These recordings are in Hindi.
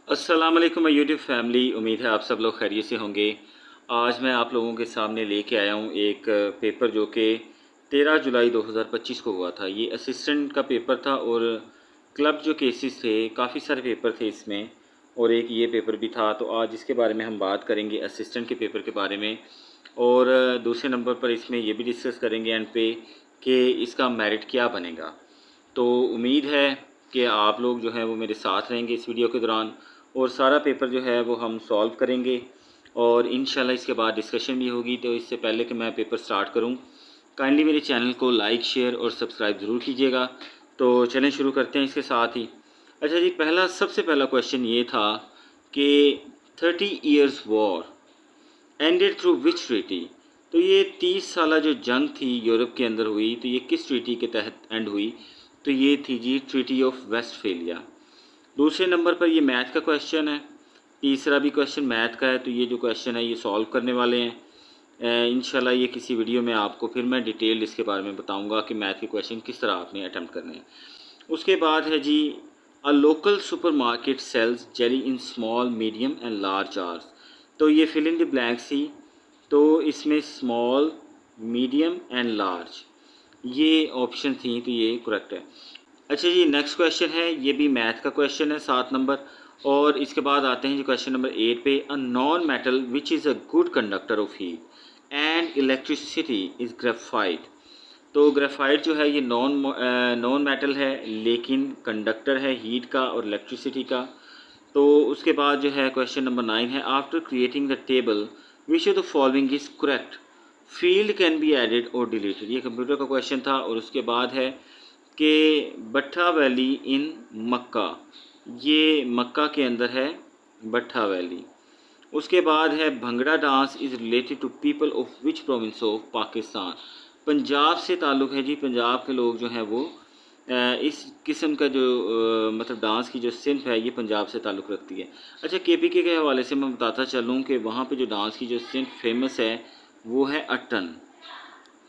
अस्सलाम वालेकुम माय यूट्यूब फैमिली। उम्मीद है आप सब लोग खैरियत से होंगे। आज मैं आप लोगों के सामने लेके आया हूँ एक पेपर जो कि 13 जुलाई 2025 को हुआ था। ये असिस्टेंट का पेपर था और क्लब जो केसेस थे, काफ़ी सारे पेपर थे इसमें और एक ये पेपर भी था। तो आज इसके बारे में हम बात करेंगे, असिस्टेंट के पेपर के बारे में। और दूसरे नंबर पर इसमें ये भी डिस्कस करेंगे एंड पे कि इसका मेरिट क्या बनेगा। तो उम्मीद है कि आप लोग जो हैं वो मेरे साथ रहेंगे इस वीडियो के दौरान और सारा पेपर जो है वो हम सॉल्व करेंगे और इंशाल्लाह इसके बाद डिस्कशन भी होगी। तो इससे पहले कि मैं पेपर स्टार्ट करूं, काइंडली मेरे चैनल को लाइक, शेयर और सब्सक्राइब ज़रूर कीजिएगा। तो चलें शुरू करते हैं इसके साथ ही। अच्छा जी, सबसे पहला क्वेश्चन ये था कि 30 years war ended through which treaty. तो ये 30 साल जो जंग थी यूरोप के अंदर हुई, तो ये किस ट्रीटी के तहत एंड हुई? तो ये थी जी ट्रीटी ऑफ वेस्टफेलिया। दूसरे नंबर पर ये मैथ का क्वेश्चन है। तीसरा भी क्वेश्चन मैथ का है। तो ये जो क्वेश्चन है ये सॉल्व करने वाले हैं इंशाल्लाह। ये किसी वीडियो में आपको फिर मैं डिटेल इसके बारे में बताऊंगा कि मैथ के क्वेश्चन किस तरह आपने अटैम्प्ट करने हैं। उसके बाद है जी, a local supermarket sells jelly in small, medium and large jars. तो ये फिल इन द ब्लैंक्स थी। तो इसमें स्मॉल, मीडियम एंड लार्ज ये ऑप्शन थी, तो ये करेक्ट है। अच्छा जी, नेक्स्ट क्वेश्चन है, ये भी मैथ का क्वेश्चन है, 7 नंबर। और इसके बाद आते हैं जी क्वेश्चन नंबर 8 पे। A non metal which is a good conductor of heat and electricity is graphite. तो ग्रेफाइट जो है ये नॉन मेटल है लेकिन कंडक्टर है हीट का और इलेक्ट्रिसिटी का। तो उसके बाद जो है क्वेश्चन नंबर 9 है, after creating the table which of the following is correct, field can be added और डिलीटेड। ये कंप्यूटर का क्वेश्चन था। और उसके बाद है कि भट्ठा वैली इन मक्का, ये मक्का के अंदर है भट्ठा वैली। उसके बाद है bhangra dance is related to people of which province of Pakistan. Punjab से ताल्लुक़ है जी। पंजाब के लोग जो हैं वो इस किस्म का जो मतलब डांस की जो सिंफ है ये पंजाब से ताल्लुक़ रखती है। अच्छा, केपीके के हवाले से मैं बताता चलूँ कि वहाँ पे जो डांस की जो सिंफ फेमस है वो है अट्टन।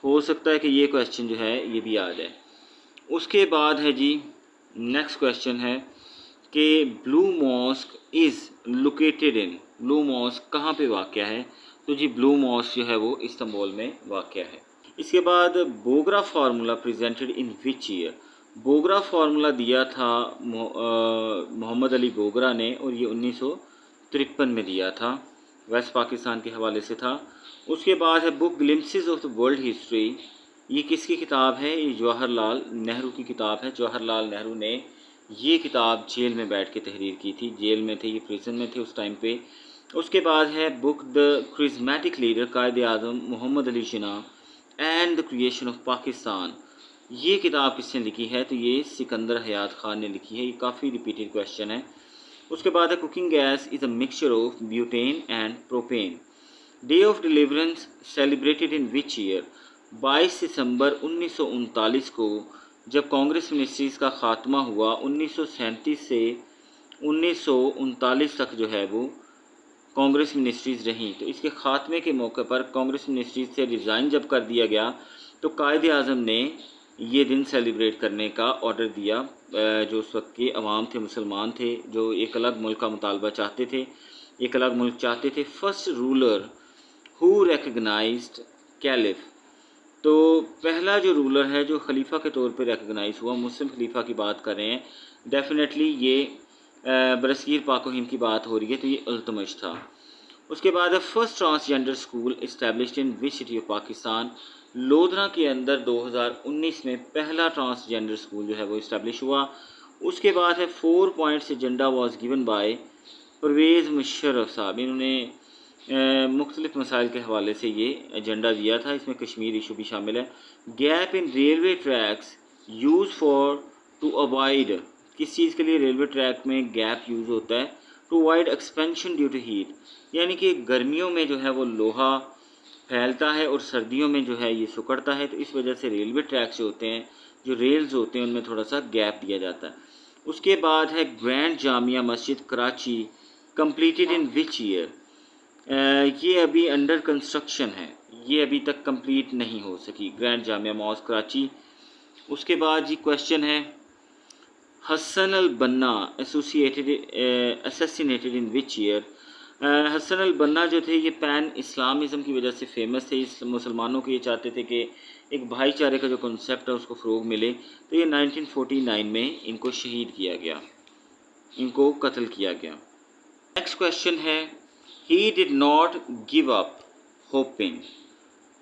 हो सकता है कि ये क्वेश्चन जो है ये भी आ जाए। उसके बाद है जी, नेक्स्ट क्वेश्चन है कि blue mosque is located in. Blue mosque कहाँ पे वाक़या है? तो जी ब्लू मॉस्क जो है वो इस्तांबुल में वाक़या है। इसके बाद Bogra formula presented in which year. Bogra formula दिया था मोहम्मद अली बोगरा ने और ये 1953 में दिया था, वेस्ट पाकिस्तान के हवाले से था। उसके बाद है book glimpses of the world history. ये किसकी किताब है? ये जवाहरलाल नेहरू की किताब है। जवाहरलाल नेहरू ने ये किताब जेल में बैठ के तहरीर की थी। जेल में थे, ये प्रिजन में थे उस टाइम पे। उसके बाद है book the charismatic leader Quaid Azam Mohammad Ali Jinnah and the creation of Pakistan. ये किताब किसने लिखी है? तो ये सिकंदर हयात खान ने लिखी है। ये काफ़ी रिपीटेड क्वेश्चन है। उसके बाद है cooking gas is a mixture of butane and propane. Day of deliverance celebrated in which year. 22 दिसंबर 1939 को जब कांग्रेस मिनिस्ट्रीज़ का ख़ात्मा हुआ। 1937 से 1939 तक जो है वो कांग्रेस मिनिस्ट्रीज़ रहीं। तो इसके ख़ात्मे के मौके पर कांग्रेस मिनिस्ट्रीज़ से रिज़ाइन जब कर दिया गया तो कायद आज़म ने ये दिन सेलिब्रेट करने का ऑर्डर दिया। जो उस वक्त के अवाम थे, मुसलमान थे, जो एक अलग मुल्क का मुतालबा चाहते थे, एक अलग मुल्क चाहते थे। First ruler who recognized caliph. तो पहला जो रूलर है जो खलीफा के तौर पे रिकग्नाइज़ हुआ, मुस्लिम खलीफा की बात कर रहे हैं, डेफिनेटली ये बरसगीर पाको हिंद की बात हो रही है, तो ये इल्तुतमिश था। उसके बाद है first transgender school established in which city of Pakistan. Lodhra के अंदर 2019 में पहला ट्रांसजेंडर स्कूल जो है वो इस्टेब्लिश हुआ। उसके बाद है 4 points agenda was given by Pervez Musharraf साहब। इन्होंने मुख्तलिफ मसाइल के हवाले से ये एजेंडा दिया था। इसमें कश्मीर इशू भी शामिल है। Gap in railway tracks use for to avoid. किस चीज़ के लिए रेलवे ट्रैक में गैप यूज़ होता है? To avoid expansion due to heat, यानी कि गर्मियों में जो है वो लोहा फैलता है और सर्दियों में जो है ये सुकड़ता है। तो इस वजह से रेलवे ट्रैक जो होते हैं, जो रेल्स होते हैं, उनमें थोड़ा सा गैप दिया जाता है। उसके बाद है grand Jamia Masjid Karachi completed in which year. ये अभी अंडर कंस्ट्रक्शन है, ये अभी तक कंप्लीट नहीं हो सकी, ग्रैंड जामिया मॉस्क कराची। उसके बाद जी क्वेश्चन है, हसन अल बन्ना assassinated in which year? Hasan अल बन्ना जो थे ये पैन इस्लामिज़म की वजह से फेमस थे। इस मुसलमानों को ये चाहते थे कि एक भाईचारे का जो कॉन्सेप्ट है उसको फ़रोग मिले, तो ये 1949 में इनको शहीद किया गया, इनको कत्ल किया गया। नेक्स्ट क्वेश्चन है, he did not give up hopping.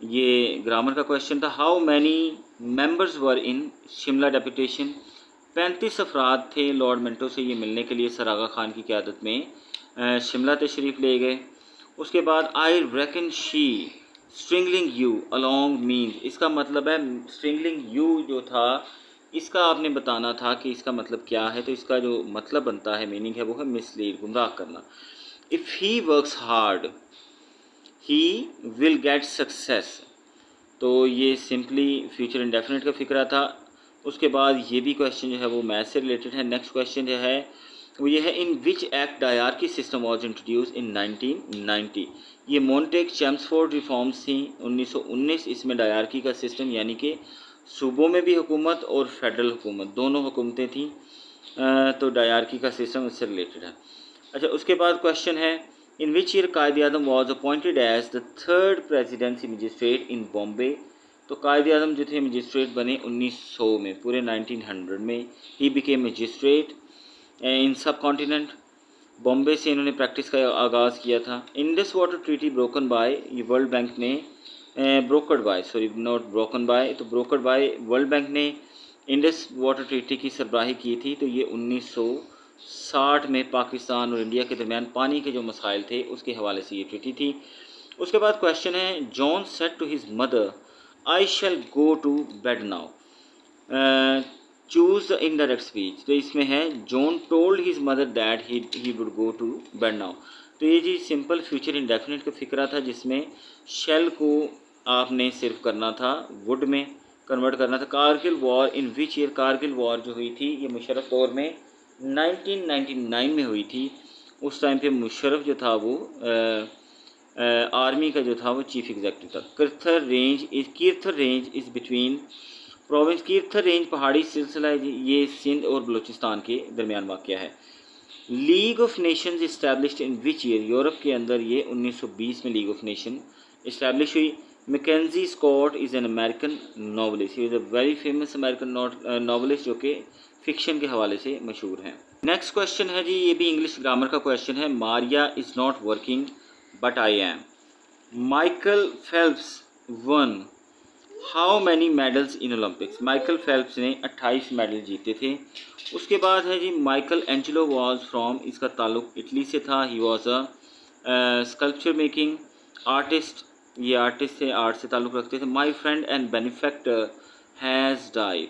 ये ग्रामर का क्वेश्चन था। How many members were in Shimla deputation? 35 अफराद थे लॉर्ड मिंटो से ये मिलने के लिए सर आगा खान की क़यादत में शिमला तशरीफ़ ले गए। उसके बाद I reckon she stringing you along means, इसका मतलब है स्ट्रिंगलिंग यू जो था इसका आपने बताना था कि इसका मतलब क्या है। तो इसका जो मतलब बनता है, मीनिंग है, वो है मिसलीड, गुमराह करना। If he works hard he will get success, तो ये सिंपली फ्यूचर इंडेफिनिट का फिक्रा था। उसके बाद ये भी क्वेश्चन जो है वो मैथ से रिलेटेड है। नेक्स्ट क्वेश्चन जो है वो ये है, in which act dyarchy system was introduce in 1990? ये मॉन्टेग चेम्सफोर्ड रिफॉर्म्स थी 1919। इसमें डायरकी का सिस्टम यानी कि सूबों में भी हुकूमत और फेडरल हुकूमत दोनों हुकूमतें थीं, तो डायरकी का सिस्टम इससे रिलेटेड है। अच्छा, उसके बाद क्वेश्चन है, in which year Quaid Azam was appointed as the third presidency magistrate in Bombay? तो कायद आज़म जो थे मजिस्ट्रेट बने 1900 में, पूरे 1900 में ही बिकेम मजिस्ट्रेट इन सब कॉन्टिनेंट। बॉम्बे से इन्होंने प्रैक्टिस का आगाज़ किया था। Indus water treaty broken by, ये वर्ल्ड बैंक ने brokered by, sorry not broken by, तो ब्रोकर्ड बाय वर्ल्ड बैंक ने इंडस वाटर ट्रीटी की सरबराही की थी। तो ये 1960 में पाकिस्तान और इंडिया के दरमियान पानी के जो मसाइल थे उसके हवाले से ये ट्रीटी थी। उसके बाद क्वेश्चन है, John said to his mother I shall go to bed now, choose the indirect speech. तो इसमें है, John told his mother that he would go to bed now. तो ये जी सिंपल फ्यूचर इंडेफिनिट का फिक्रा था, जिसमें शेल को आपने सिर्फ करना था वुड में कन्वर्ट करना था। Kargil war in which year? Kargil war जो हुई थी ये मुशर्रफ दौर में 1999 में हुई थी। उस टाइम पे मुशर्रफ जो था वो आर्मी का जो था वो चीफ एग्जेक्टिव था। Kirthar range is between province, Kirthar range पहाड़ी सिलसिला है, ये सिंध और बलूचिस्तान के दरमियान वाक़या है। League of Nations established in which year? Europe के अंदर ये 1920 में लीग ऑफ नेशन इस्टेब्लिश हुई। Mackenzie Scott is an American novelist, he is a very famous American novelist जो कि फ़िक्शन के हवाले से मशहूर हैं। नेक्स्ट क्वेश्चन है जी, ये भी इंग्लिश ग्रामर का क्वेश्चन है। Maria is not working but I am. Michael Phelps one how many medals in Olympics? Michael Phelps ने 28 मेडल जीते थे। उसके बाद है जी, माइकल एंजेलो वाज फ्रॉम, इसका ताल्लुक इटली से था। He was a sculpture making artist, ये आर्टिस्ट थे, आर्ट से ताल्लुक़ रखते थे। My friend and benefactor has died.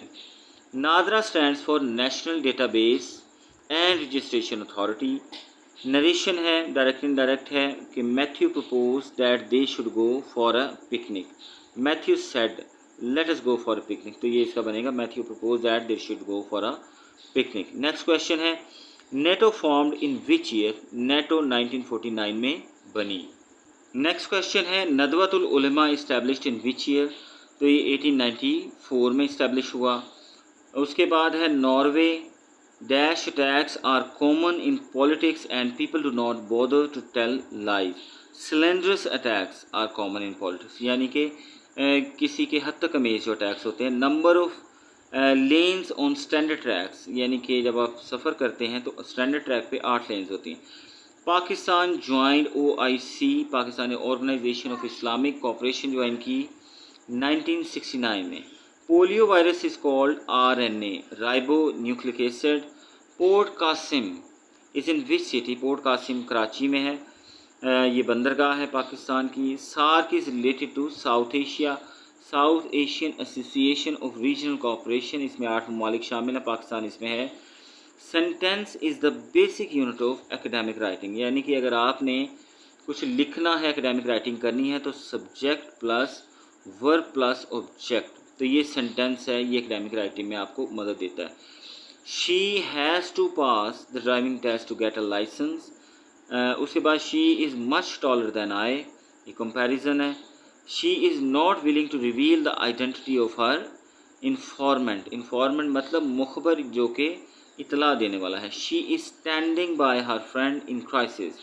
NADRA stands for national database and registration authority. Narration है, डायरेक्ट इनडायरेक्ट है कि Matthew propose that they should go for a picnic. Matthew said let us go for a picnic, तो ये इसका बनेगा Matthew propose that they should go for a picnic. Next question है, NATO formed in which year? NATO 1949 में बनी। नेक्स्ट क्वेश्चन है, नदवतुल उलमा इस्टेब्लिश्ड इन विच ईयर? तो ये 1894 में इस्टेब्लिश हुआ। उसके बाद है, Norway dash attacks are common in politics and people do not bother to tell lies. Slanderous attacks are common in politics, यानी कि किसी के हद तक अमेज जो अटैक्स होते हैं। Number of lens on standard tracks, यानी कि जब आप सफ़र करते हैं तो स्टैंडर्ड ट्रैक पे 8 लेन्स होती हैं। Pakistan joined OIC, Pakistani organization of Islamic cooperation join की 1969 में। Polio virus is called RNA, ribo nucleic acid. Port Qasim is in which city? Port Qasim Karachi में है, ये बंदरगाह है पाकिस्तान की। SAARC is related to South Asia, South Asian association of regional cooperation, इसमें 8 ममालिक शामिल हैं, पाकिस्तान इसमें है। Sentence is the basic unit of academic writing, यानी कि अगर आपने कुछ लिखना है, एकेडमिक राइटिंग करनी है, तो subject plus verb plus object, तो ये सेंटेंस है, ये एकेडमिक राइटिंग में आपको मदद देता है। She has to pass the driving test to get a licence. उसके बाद she is much taller than I, ये कंपैरिजन है। She is not willing to reveal the identity of her informant. Informant मतलब मुखबर जो कि इतला देने वाला है। She is standing by her friend in crisis,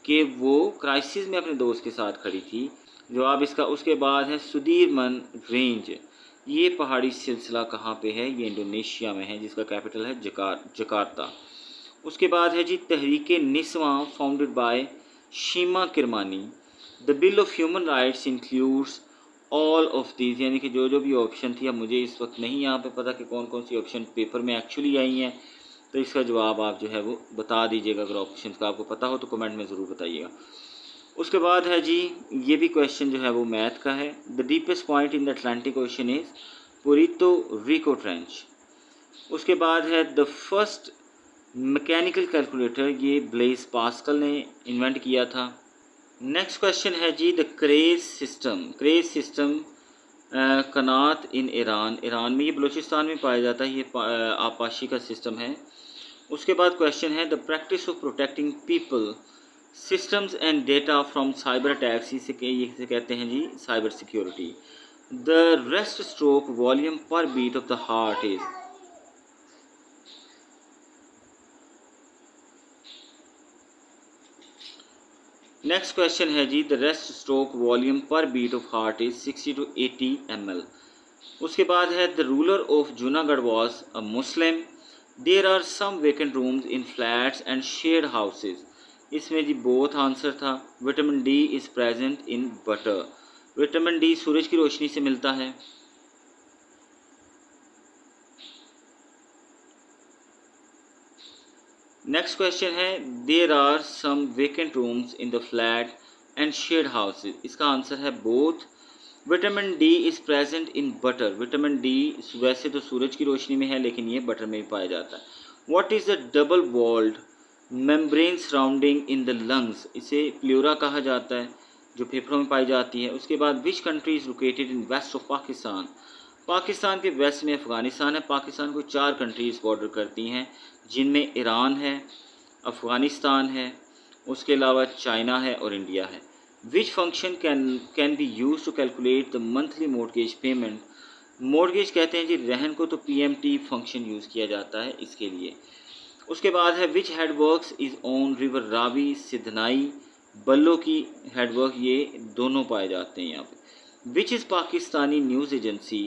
कि वो क्राइसिस में अपने दोस्त के साथ खड़ी थी। जवाब इसका उसके बाद है सुदीरमन रेंज। ये पहाड़ी सिलसिला कहाँ पे है? ये इंडोनेशिया में है, जिसका कैपिटल है जकार्ता। उसके बाद है जी Tehreek Niswan founded by Sheema Kirmani. The bill of human rights includes all of these, यानी कि जो जो भी ऑप्शन थी, अब मुझे इस वक्त नहीं यहाँ पे पता कि कौन कौन सी ऑप्शन पेपर में एक्चुअली आई हैं, तो इसका जवाब आप जो है वो बता दीजिएगा। अगर ऑप्शन का आपको पता हो तो कमेंट में ज़रूर बताइएगा। उसके बाद है जी ये भी क्वेश्चन जो है वो मैथ का है। The deepest point in the Atlantic Ocean is Puerto Rico Trench. उसके बाद है द फर्स्ट मैकेनिकल कैलकुलेटर, ये ब्लेस पास्कल ने इन्वेंट किया था। नेक्स्ट क्वेश्चन है जी the karez system qanat in Iran. Iran में, ये बलूचिस्तान में पाया जाता है। ये आपाशी का सिस्टम है। उसके बाद क्वेश्चन है the practice of protecting people systems and data from cyber attacks, इसे कहते हैं जी cyber security. The rest stroke volume per beat of the heart is. Next question है जी the rest stroke volume per beat of heart is 60 to 80 ml। उसके बाद है the ruler of Junagadh was a Muslim. There are some vacant rooms in flats and shared houses. इसमें जी बोथ आंसर था। Vitamin D is present in butter. Vitamin D सूरज की रोशनी से मिलता है। नेक्स्ट क्वेश्चन है there are some vacant rooms in the flat and shared houses. इसका आंसर है both. Vitamin D is present in butter. Vitamin D वैसे तो सूरज की रोशनी में है, लेकिन ये बटर में भी पाया जाता है। What is the double walled membrane surrounding in the lungs? इसे प्लूरा कहा जाता है, जो फेफड़ों में पाई जाती है। उसके बाद which country is located in west of Pakistan? Pakistan के वेस्ट में अफ़गानिस्तान है। पाकिस्तान को 4 कंट्रीज़ बॉर्डर करती हैं, जिनमें ईरान है, अफ़गानिस्तान है, उसके अलावा चाइना है और इंडिया है। Which function can be use to calculate the monthly mortgage payment? Mortgage कहते हैं जी रहन को, तो PMT फंक्शन यूज़ किया जाता है इसके लिए। उसके बाद है which headworks is on river Ravi Sidhnai? Balloki headwork, ये दोनों पाए जाते हैं यहाँ पे। Which is Pakistani news agency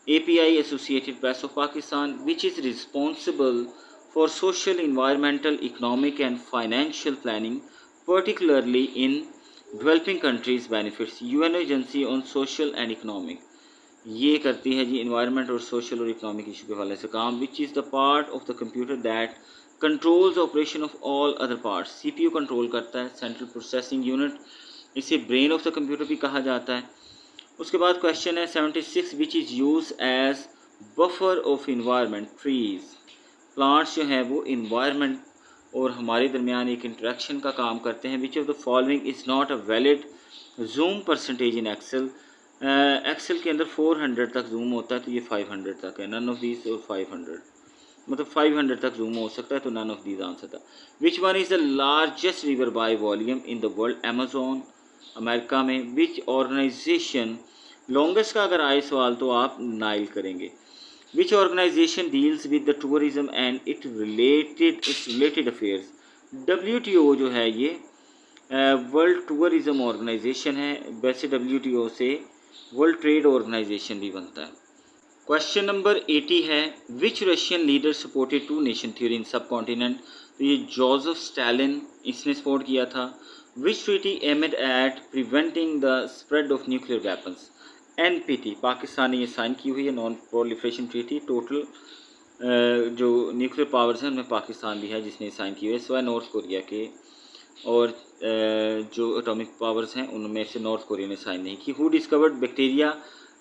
API Associated Press of Pakistan which is responsible for social, environmental, economic and financial planning, particularly in developing countries benefits? UN agency on social and economic, ये करती है जी इन्वायरमेंट और सोशल और इकोनॉमिक इशू के हवाले से काम। Which is the part of the computer that controls operation of all other parts? CPU control करता है, सेंट्रल प्रोसेसिंग यूनिट। इसे ब्रेन ऑफ द कंप्यूटर भी कहा जाता है। उसके बाद क्वेश्चन है 76 which is use as buffer of environment? Trees. Plants जो हैं वो इन्वायरमेंट और हमारे दरमियान एक इंटरेक्शन का काम करते हैं। Which of the following is not a valid zoom percentage in Excel? Excel के अंदर 400 तक जूम होता है, तो ये 500 तक है। नन ऑफ दीज और 500, मतलब 500 तक जूम हो सकता है, तो नन ऑफ दीज आंसर था। Which one is the largest river by volume in the world? Amazon, America में। विच ऑर्गेनाइजेशन, लॉन्गेस्ट का अगर आए सवाल तो आप नाइल करेंगे। Which organization deals with the tourism and its related affairs? WTO जो है ये वर्ल्ड टूरिज्म ऑर्गेनाइजेशन है। वैसे WTO से वर्ल्ड ट्रेड ऑर्गेनाइजेशन भी बनता है। क्वेश्चन नंबर 80 है which Russian leader supported 2 nation theory in subcontinent? तो ये जोसेफ स्टालिन, इसने सपोर्ट किया था। Which treaty aimed at preventing the spread of nuclear weapons? NPT, Pakistan ने ये साइन की हुई है, नॉन प्रोलिफरेशन ट्रीटी। टोटल जो न्यूक्लियर पावर्स हैं उनमें पाकिस्तान भी है जिसने साइन की हुई है, सिवाय नॉर्थ कोरिया के, और जो एटॉमिक पावर्स हैं उनमें से नॉर्थ कोरिया ने साइन नहीं की। Who discovered bacteria?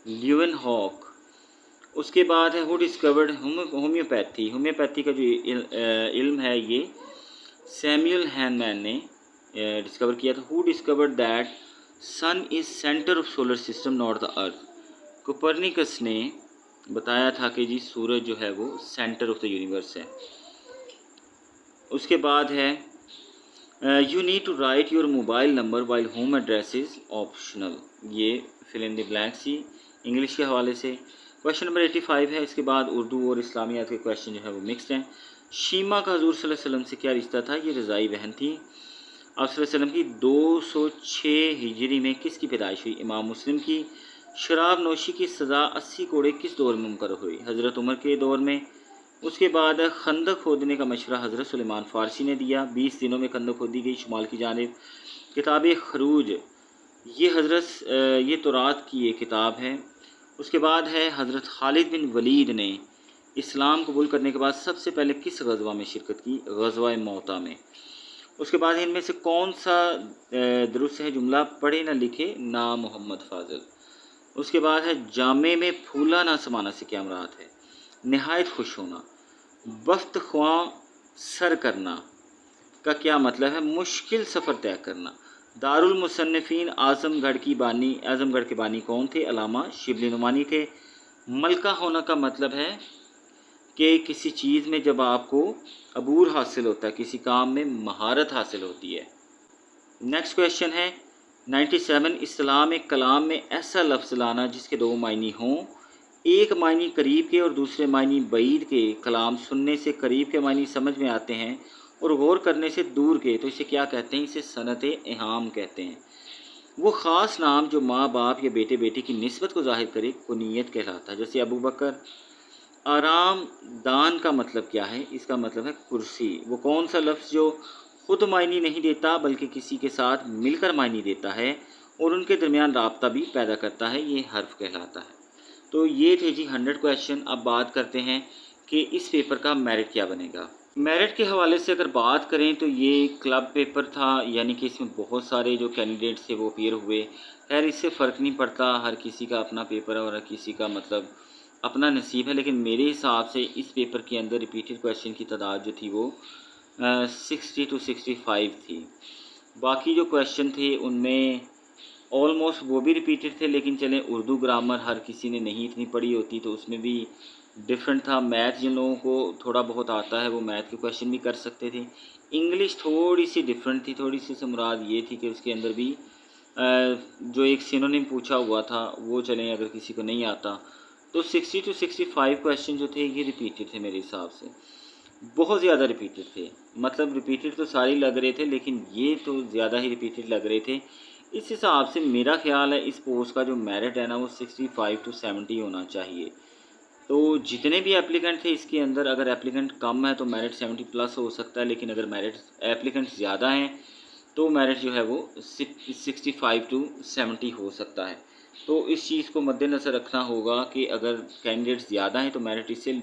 ल्यूवेनहॉक। उसके बाद है हु डिस्कवर्ड होम्योपैथी? होम्योपैथी का जो इल्म है ये सैमुअल हैनमैन ने डिस्कवर किया था। Who discovered that sun is centre of solar system not the earth? Copernicus ने बताया था कि जी सूरज जो है वो सेंटर ऑफ द यूनिवर्स है। उसके बाद है you need to write your mobile number while home address is optional. ये फिल इन द ब्लैंक्स ही इंग्लिश के हवाले से। क्वेश्चन नंबर 85 है। इसके बाद उर्दू और इस्लामियात के क्वेश्चन जो है वो मिक्स्ड हैं। शीमा का हज़ूर सल्लल्लाहु अलैहि वसल्लम से क्या रिश्ता था? ये रज़ाई बहन थी। आप सल्लल्लाहु अलैहि वसल्लम की 206 हिजरी में किसकी पैदाइश हुई? इमाम मुस्लिम की। शराब नोशी की सज़ा 80 कोड़े किस दौर में मुकर्रर हुई? हज़रत उमर के दौर में। उसके बाद खंदक खोदने का मशवरा हज़रत सुलेमान फ़ारसी ने दिया। 20 दिनों में खंदक खोदी गई शुमाल की जानिब। किताब खरूज ये तौरात की एक किताब है। उसके बाद है हज़रत खालिद बिन वलीद ने इस्लाम कबूल करने के बाद सबसे पहले किस गज़वा में शिरकत की? गज़वा मौता में। उसके बाद इनमें से कौन सा दुरुस्त है जुमला? पढ़े न लिखे ना मोहम्मद फ़ाज़ल। उसके बाद है जामे में फूला ना समाना से क्या मुराद है? नहायत खुश होना। बख्त ख्वां सर करना का क्या मतलब है? मुश्किल सफ़र तय करना। दारुल मुसन्निफ़ीन आज़मगढ़ के बानी कौन थे? अल्लामा शिबली नुमानी थे। मलका होना का मतलब है कि किसी चीज़ में जब आपको अबूर हासिल होता है, किसी काम में महारत हासिल होती है। नेक्स्ट क्वेश्चन है 97। इस्लाम में कलाम में ऐसा लफ्ज़ लाना जिसके दो मायनी हों। एक मायनी करीब के और दूसरे मायनी बईद के। कलाम सुनने से करीब के मायनी समझ में आते हैं और गौर करने से दूर के, तो इसे क्या कहते हैं? इसे सनत इहाम कहते हैं। वो ख़ास नाम जो माँ बाप या बेटे बेटी की निस्बत को ज़ाहिर करे कुनियत कहलाता है। जैसे अबू बकर। आराम दान का मतलब क्या है? इसका मतलब है कुर्सी। वो कौन सा लफ्ज़ जो ख़ुद मायनी नहीं देता बल्कि किसी के साथ मिलकर मायनी देता है और उनके दरमियान राब्ता भी पैदा करता है? ये हर्फ कहलाता है। तो ये थे जी 100 क्वेश्चन। अब बात करते हैं कि इस पेपर का मेरिट क्या बनेगा। मेरिट के हवाले से अगर बात करें तो ये क्लब पेपर था, यानी कि इसमें बहुत सारे जो कैंडिडेट्स थे वो अपीयर हुए। खैर इससे फ़र्क नहीं पड़ता, हर किसी का अपना पेपर है और हर किसी का मतलब अपना नसीब है। लेकिन मेरे हिसाब से इस पेपर के अंदर रिपीटेड क्वेश्चन की तादाद जो थी वो 60 to 65 थी। बाकी जो क्वेश्चन थे उनमें ऑलमोस्ट वो भी रिपीटेड थे, लेकिन चलें उर्दू ग्रामर हर किसी ने नहीं इतनी पढ़ी होती तो उसमें भी डिफरेंट था। मैथ जिन लोगों को थोड़ा बहुत आता है वो मैथ के क्वेश्चन भी कर सकते थे। इंग्लिश थोड़ी सी डिफरेंट थी, थोड़ी सी से मुराद ये थी कि उसके अंदर भी जो एक सिनोनिम पूछा हुआ था वो चलें अगर किसी को नहीं आता तो 60 to 65 क्वेश्चन जो थे ये रिपीटेड थे मेरे हिसाब से। बहुत ज़्यादा रिपीटेड थे, मतलब रिपीटेड तो सारे लग रहे थे लेकिन ये तो ज़्यादा ही रिपीटेड लग रहे थे। इस हिसाब से मेरा ख्याल है इस पोस्ट का जो मेरिट है ना वो 65 to 70 होना चाहिए। तो जितने भी एप्लीकेंट थे इसके अंदर अगर एप्लीकेंट कम है तो मेरिट 70 प्लस हो सकता है, लेकिन अगर मेरिट एप्लीकेंट ज़्यादा हैं तो मेरिट जो है वो 65 to 70 हो सकता है। तो इस चीज़ को मद्देनज़र रखना होगा कि अगर कैंडिडेट्स ज़्यादा हैं तो मेरिट इससे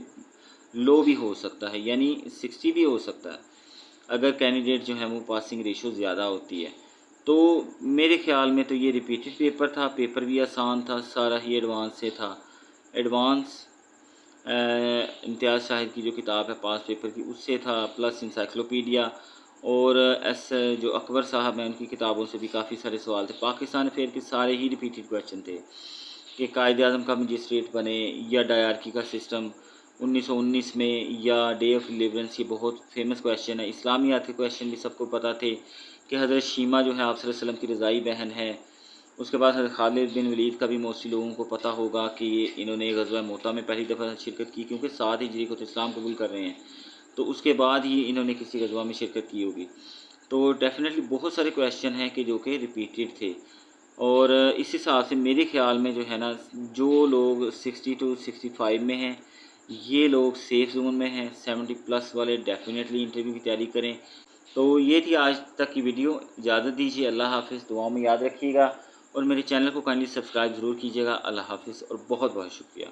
लो भी हो सकता है, यानी 60 भी हो सकता है अगर कैंडिडेट जो है वो पासिंग रेशो ज़्यादा होती है। तो मेरे ख्याल में तो ये रिपीटेड पेपर था, पेपर भी आसान था, सारा ही एडवांस से था। एडवांस इम्तियाज़ शाहिद की जो किताब है पास पेपर की उससे था, प्लस इंसाइक्लोपीडिया और जो अकबर साहब हैं उनकी किताबों से भी काफ़ी सारे सवाल थे। पाकिस्तान अफेयर के सारे ही रिपीटेड क्वेश्चन थे कि कायद-ए-आज़म का मजिस्ट्रेट बने या डायरकी का सिस्टम 1919 में या डे ऑफ डिलीवरेंस, ये बहुत फेमस क्वेश्चन है। इस्लामियात के क्वेश्चन भी सबको पता थे कि हज़रत शीमा जो है आप सल्लल्लाहु अलैहि वसल्लम की रज़ाई बहन है। उसके बाद हज़रत खालिद बिन वलीद का भी मोस्टली लोगों को पता होगा कि इन्होंने ग़ज़वा मोता में पहली दफ़ा शिरकत की, क्योंकि 7 हिजरी को तो इस्लाम कबूल कर रहे हैं, तो उसके बाद ही इन्होंने किसी ग़ज़वा में शिरकत की होगी। तो डेफ़िनेटली बहुत सारे क्वेश्चन हैं कि जो कि रिपीटेड थे और इस हिसाब से मेरे ख़्याल में जो है ना जो लोग 60 to 65 में हैं ये लोग सेफ़ जोन में हैं। 70 प्लस वाले डेफ़िनेटली इंटरव्यू की तैयारी करें। तो ये थी आज तक की वीडियो। इजाज़त दीजिए। अल्लाह हाफ़िज़। दुआओं में याद रखिएगा और मेरे चैनल को काइंडली सब्सक्राइब ज़रूर कीजिएगा। अल्लाह हाफ़िज़ और बहुत बहुत शुक्रिया।